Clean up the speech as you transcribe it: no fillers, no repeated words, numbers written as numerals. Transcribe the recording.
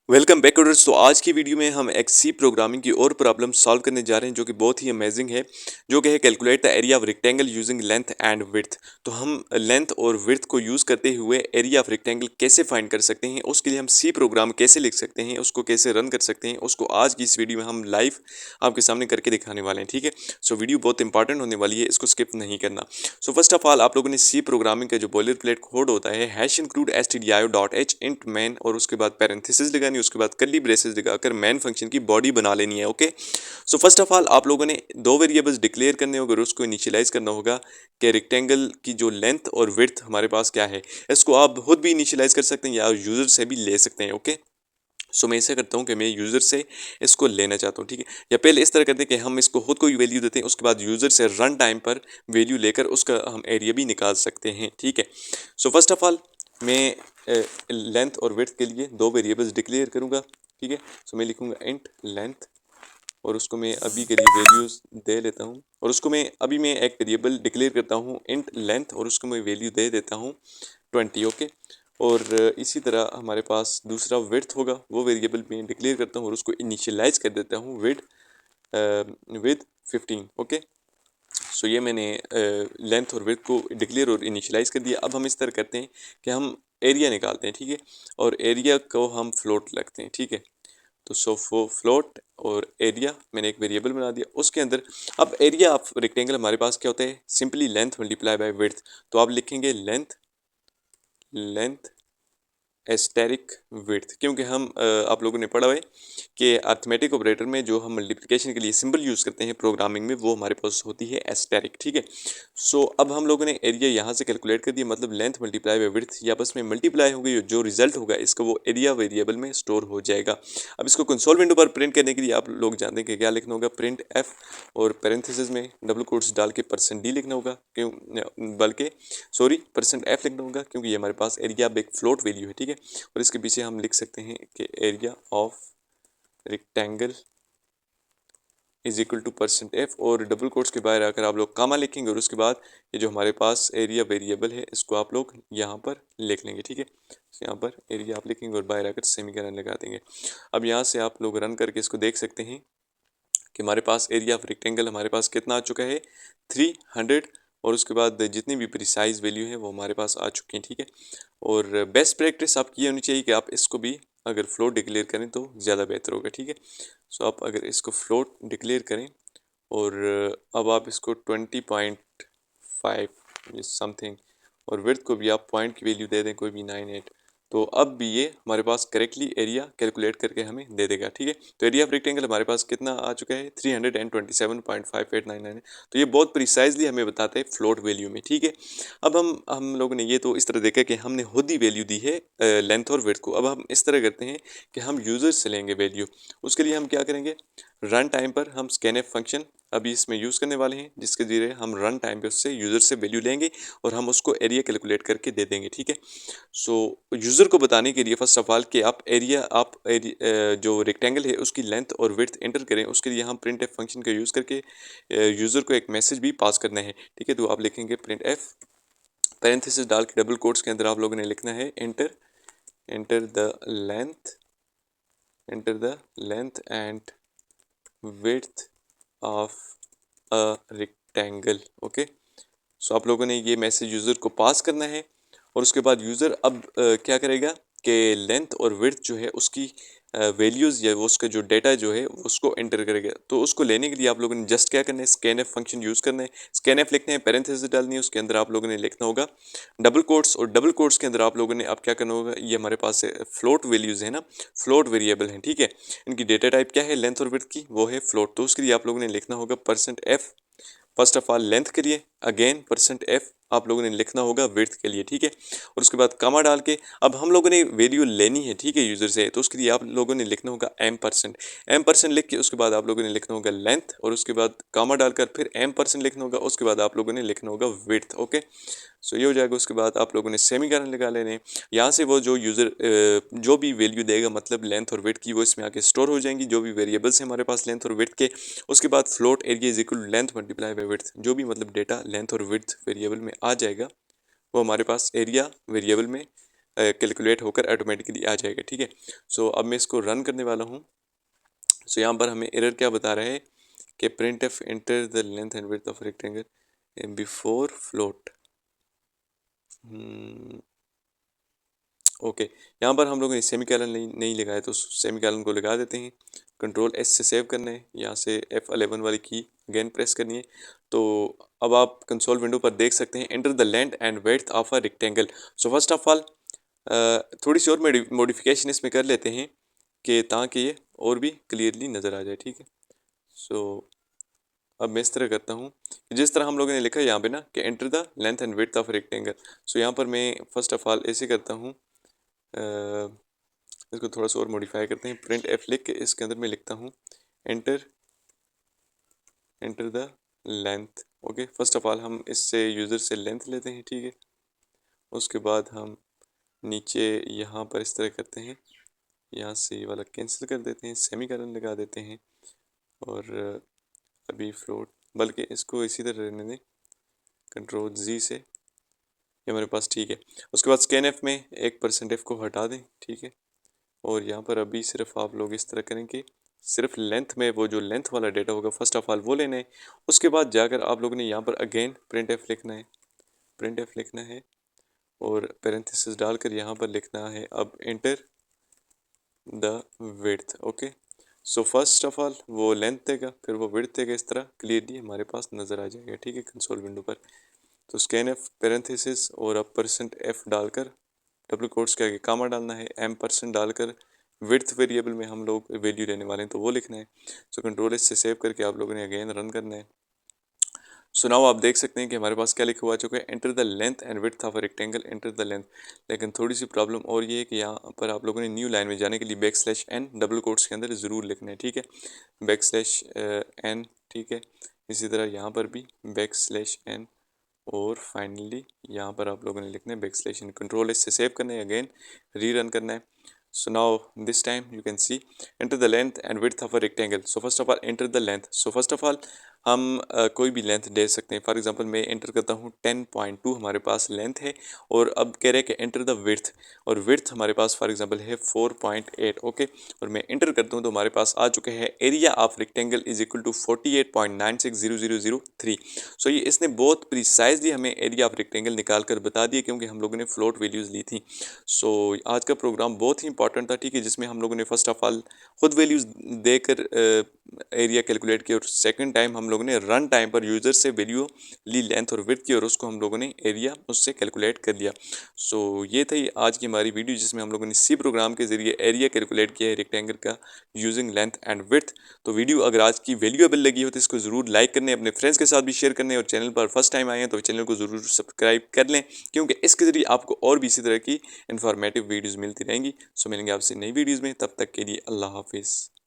Welcome back orders. तो आज की वीडियो में हम एक सी प्रोग्रामिंग की और प्रॉब्लम सॉल्व करने जा रहे हैं जो कि बहुत ही अमेजिंग है, जो कि है calculate the area of rectangle using length and width. तो हम लेंथ और विड्थ को यूज़ करते हुए एरिया ऑफ रेक्टेंगल कैसे फाइंड कर सकते हैं, उसके लिए हम सी प्रोग्राम कैसे लिख सकते हैं, उसको कैसे रन कर सकते हैं, उसको आज की इस वीडियो में हम लाइव आपके सामने करके दिखाने वाले हैं। ठीक है, सो वीडियो बहुत इंपॉर्टेंट होने वाली है, इसको स्किप नहीं करना। सो फर्स्ट ऑफ ऑल आप लोगों ने सी प्रोग्रामिंग का जो बॉयलर प्लेट कोड होता है hash include stdio.h int man, और उसके बाद पैरेंथेसिस लगानी, उसके बाद कर्ली ब्रेसेस लगाकर मैन फंक्शन की बॉडी बना लेनी है। Okay, so first of all आप लोगों ने दो वेरिएबल्स डिक्लेयर करने होंगे और उसको इनिशियलाइज करना होगा कि रेक्टेंगल की जो लेंथ और विड्थ हमारे पास क्या है। इसको आप खुद भी इनिशियलाइज कर सकते हैं या यूजर से भी ले सकते हैं। ओके, सो मैं ऐसा करता हूँ कि मैं यूज़र से इसको लेना चाहता हूँ। ठीक है, या पहले इस तरह करते हैं कि हम इसको खुद कोई वैल्यू देते हैं, उसके बाद यूज़र से रन टाइम पर वैल्यू लेकर उसका हम एरिया भी निकाल सकते हैं। ठीक है, सो फर्स्ट ऑफ ऑल मैं लेंथ और विड्थ के लिए दो वेरिएबल्स डिक्लेयर करूँगा। ठीक है, सो मैं लिखूँगा इंट लेंथ और उसको मैं अभी के लिए वैल्यूज़ दे लेता हूँ, और उसको मैं अभी मैं एक वेरिएबल डिक्लेयर करता हूँ इंट लेंथ और उसको मैं वैल्यू दे देता हूँ 20। ओके, और इसी तरह हमारे पास दूसरा विड्थ होगा, वो वेरिएबल मैं डिक्लेयर करता हूँ और उसको इनिशियलाइज कर देता हूँ विद 15। ओके, सो ये मैंने लेंथ और विड्थ को डिक्लेयर और इनिशियलाइज कर दिया। अब हम इस तरह करते हैं कि हम एरिया निकालते हैं। ठीक है, और एरिया को हम फ्लोट लगते हैं। ठीक है, तो सो फ्लोट और एरिया मैंने एक वेरिएबल बना दिया उसके अंदर। अब एरिया ऑफ रेक्टेंगल हमारे पास क्या होता है, simply length multiply by width. तो आप लिखेंगे लेंथ लेंथ एस्टेरिक विड्थ, क्योंकि हम आप लोगों ने पढ़ा है कि अर्थमेटिक ऑपरेटर में जो हम मल्टीप्लिकेशन के लिए सिंबल यूज़ करते हैं प्रोग्रामिंग में, वो हमारे पास होती है एस्टेरिक। ठीक है, सो अब हम लोगों ने एरिया यहाँ से कैलकुलेट कर दिया, मतलब लेंथ मल्टीप्लाई बाय विड्थ ये आपस में मल्टीप्लाई हो गई, जो रिजल्ट होगा इसका वो एरिया वेरिएबल में स्टोर हो जाएगा। अब इसको कंसोल विंडो पर प्रिंट करने के लिए आप लोग जानते हैं कि क्या लिखना होगा, प्रिंट एफ और पैरेंथेसिस में डबल कोट्स डाल के %d लिखना होगा, क्यों बल्कि सॉरी %f लिखना होगा, क्योंकि ये हमारे पास एरिया अब एक फ्लोट वैल्यू है। ठीक है, और इसके पीछे हम लिख सकते हैं कि area of rectangle is equal to %f, और डबल कोट्स के बाहर आकर आप लोग कामा लिखेंगे और उसके बाद ये जो हमारे पास एरिया वेरिएबल है इसको आप लोग यहाँ पर लिख लेंगे। ठीक है, तो यहाँ पर एरिया आप लिखेंगे और बाहर आकर सेमीकोलन लगा देंगे। अब यहाँ से आप लोग रन करके इसको देख सकते हैं कि हमारे पास एरिया ऑफ रेक्टेंगल हमारे पास कितना आ चुका है, 300, और उसके बाद जितनी भी प्रिसाइज वैल्यू है वो हमारे पास आ चुकी हैं। ठीक है, और बेस्ट प्रैक्टिस आपकी ये होनी चाहिए कि आप इसको भी अगर फ्लोट डिक्लेयर करें तो ज़्यादा बेहतर होगा। ठीक है, सो आप अगर इसको फ्लोट डिक्लेयर करें और अब आप इसको 20.5 समथिंग, और विड्थ को भी आप पॉइंट की वैल्यू दे दें कोई भी 98, तो अब भी ये हमारे पास करेक्टली एरिया कैलकुलेट करके हमें दे देगा। ठीक है, तो एरिया ऑफ रेक्टेंगल हमारे पास कितना आ चुका है, 327.5899। तो ये बहुत प्रिसाइजली हमें बताता है फ्लोट वैल्यू में। ठीक है, अब हम लोगों ने ये तो इस तरह देखा कि हमने खुद ही वैल्यू दी है लेंथ और विड्थ को। अब हम इस तरह करते हैं कि हम यूज़र से लेंगे वैल्यू। उसके लिए हम क्या करेंगे, रन टाइम पर हम स्कैनएफ फंक्शन अभी इसमें यूज़ करने वाले हैं, जिसके जरिए हम रन टाइम पे उससे यूज़र से वैल्यू लेंगे और हम उसको एरिया कैलकुलेट करके दे देंगे। ठीक है, सो यूज़र को बताने के लिए फर्स्ट ऑफ ऑल कि जो रेक्टेंगल है उसकी लेंथ और विड्थ एंटर करें, उसके लिए हम प्रिंट एफ फंक्शन का यूज़ करके यूज़र को एक मैसेज भी पास करना है। ठीक है, तो आप लिखेंगे प्रिंट एफ पैरेंथेसिस डाल के डबल कोट्स के अंदर आप लोगों ने लिखना है enter enter the length and width of a rectangle. Okay, so आप लोगों ने ये मैसेज यूज़र को पास करना है, और उसके बाद यूज़र अब क्या करेगा कि लेंथ और विड्थ जो है उसकी वैल्यूज़ या वो उसका जो डेटा जो है उसको एंटर करेगा। तो उसको लेने के लिए आप लोगों ने जस्ट क्या करना है, स्कैन एफ फंक्शन यूज़ करना है, स्कैन एफ लिखना है, पैरेंथेसिस डालनी है, उसके अंदर आप लोगों ने लिखना होगा डबल कोट्स, और डबल कोट्स के अंदर आप लोगों ने अब क्या करना होगा, ये हमारे पास फ्लोट वैल्यूज़ है ना, फ्लोट वेरिएबल हैं। ठीक है, इनकी डेटा टाइप क्या है, लेंथ और विड्थ की, वो है फ्लोट। तो उसके लिए आप लोगों ने लिखना होगा %f first of all length के लिए, अगेन %f आप लोगों ने लिखना होगा विड्थ के लिए। ठीक है, और उसके बाद कमा डाल के अब हम लोगों ने वैल्यू लेनी है। ठीक है, यूज़र से, तो उसके लिए आप लोगों ने लिखना होगा m% लिख के उसके बाद आप लोगों ने लिखना होगा लेंथ, और उसके बाद कमा डालकर फिर m% लिखना होगा, उसके बाद आप लोगों ने लिखना होगा विड्थ। ओके, सो ये हो जाएगा। उसके बाद आप लोगों ने सेमीकोलन लगा लेने हैं। यहाँ से वो जो यूज़र जो भी वैल्यू देगा, मतलब लेंथ और विड्थ की, वो इसमें आके स्टोर हो जाएंगी, जो भी वेरिएबल्स हैं हमारे पास लेंथ और विड्थ के। उसके बाद float area is equal to length multiply by width, जो भी मतलब डेटा लेंथ और विड्थ वेरिएबल में आ जाएगा वो हमारे पास एरिया वेरिएबल में कैलकुलेट होकर ऑटोमेटिकली आ जाएगा। ठीक है, सो अब मैं इसको रन करने वाला हूँ। सो यहाँ पर हमें एरर क्या बता रहा है कि print F enter the length and width of rectangle before float. Okay, यहाँ पर हम लोगों ने सेमीकोलन नहीं लगाया, तो सेमीकोलन को लगा देते हैं। कंट्रोल एस से सेव करना है, यहाँ से F11 वाली की अगेन प्रेस करनी है। तो अब आप कंसोल विंडो पर देख सकते हैं enter the length and width of a rectangle. So first of all थोड़ी सी और मॉडिफिकेशन इसमें कर लेते हैं कि ताकि ये और भी क्लियरली नज़र आ जाए। ठीक है, सो अब मैं इस तरह करता हूँ कि जिस तरह हम लोगों ने लिखा है यहाँ पे ना कि enter the length and width of rectangle. So यहाँ पर मैं फर्स्ट ऑफ ऑल ऐसे करता हूँ, इसको थोड़ा सा और मॉडिफाई करते हैं। प्रिंट एफ लिख के इसके अंदर मैं लिखता हूँ enter the length. Okay, first of all हम इससे यूज़र से लेंथ लेते हैं। ठीक है, उसके बाद हम नीचे यहाँ पर इस तरह करते हैं, यहाँ से ये वाला कैंसिल कर देते हैं, सेमीकोलन लगा देते हैं और अभी फ्लोट, बल्कि इसको इसी तरह रहने दें, कंट्रोल जी से, ये मेरे पास ठीक है। उसके बाद स्कैन एफ में 1% को हटा दें। ठीक है, और यहाँ पर अभी सिर्फ आप लोग इस तरह करें कि सिर्फ लेंथ में वो जो लेंथ वाला डेटा होगा फर्स्ट ऑफ ऑल वो लेना है। उसके बाद जाकर आप लोगों ने यहाँ पर अगेन प्रिंट एफ लिखना है, प्रिंट एफ लिखना है और पैरेंथेसिस डालकर यहाँ पर लिखना है अब enter the width. Okay, so first of all वो लेंथ देगा, फिर वो विड्थ देगा, इस तरह क्लियरली हमारे पास नज़र आ जाएगा। ठीक है, कंसोल विंडो पर। तो स्कैन एफ पैरेंथेसिस और अब %f डालकर डबल कोट्स के आगे कामा डालना है, m% डालकर विड्थ वेरिएबल में हम लोग वैल्यू लेने वाले हैं तो वो लिखना है। सो कंट्रोल एस से सेव करके आप लोगों ने अगेन रन करना है। सो नाउ आप देख सकते हैं कि हमारे पास क्या लिखा हुआ चुका है, enter the length and width of a rectangle, enter the length. लेकिन थोड़ी सी प्रॉब्लम और ये है कि यहाँ पर आप लोगों ने न्यू लाइन में जाने के लिए \n डबल कोट्स के अंदर ज़रूर लिखना है। ठीक है, \n। ठीक है, इसी तरह यहाँ पर भी \n और फाइनली यहाँ पर आप लोगों ने लिखना है \n। कंट्रोल इससे सेव करना है, अगेन री रन करना है। So now this time you can see enter the length and width of a rectangle. So first of all enter the length. So first of all हम कोई भी length दे सकते हैं। फॉर एग्जांपल मैं enter करता हूँ 10.2 हमारे पास लेंथ है, और अब कह रहे हैं कि एंटर द विड्थ, और विड्थ हमारे पास फॉर एग्जांपल है 4.8। ओके, और मैं एंटर करता हूँ तो हमारे पास आ चुके हैं area of rectangle is equal to 48.960003। So ये इसने बहुत प्रिसाइजली हमें एरिया ऑफ रेक्टेंगल निकाल कर बता दिया, क्योंकि हम लोगों ने फ्लोट वैल्यूज़ ली थी। सो आज का प्रोग्राम बहुत ही इंपॉर्टेंट था। ठीक है, जिसमें हम लोगों ने फर्स्ट ऑफ ऑल खुद वैल्यूज़ देकर एरिया कैलकुलेट किया, और सेकंड टाइम हम लोगों ने रन टाइम पर यूज़र से वैल्यू ली लेंथ और विड्थ की, और उसको हम लोगों ने एरिया उससे कैलकुलेट कर लिया। सो ये थी आज की हमारी वीडियो, जिसमें हम लोगों ने सी प्रोग्राम के ज़रिए एरिया कैलकुलेट किया है रेक्टेंगल का यूजिंग लेंथ एंड विड्थ। तो वीडियो अगर आज की वैल्यूएबल लगी हो तो इसको ज़रूर लाइक करने, अपने फ्रेंड्स के साथ भी शेयर करने, और चैनल पर फर्स्ट टाइम आए हैं तो चैनल को ज़रूर सब्सक्राइब कर लें, क्योंकि इसके ज़रिए आपको और भी इसी तरह की इन्फॉर्मेटिव वीडियोज़ मिलती रहेंगी। सो मिलेंगे आपसे नई वीडियोज़ में, तब तक के लिए अल्लाह हाफिज़।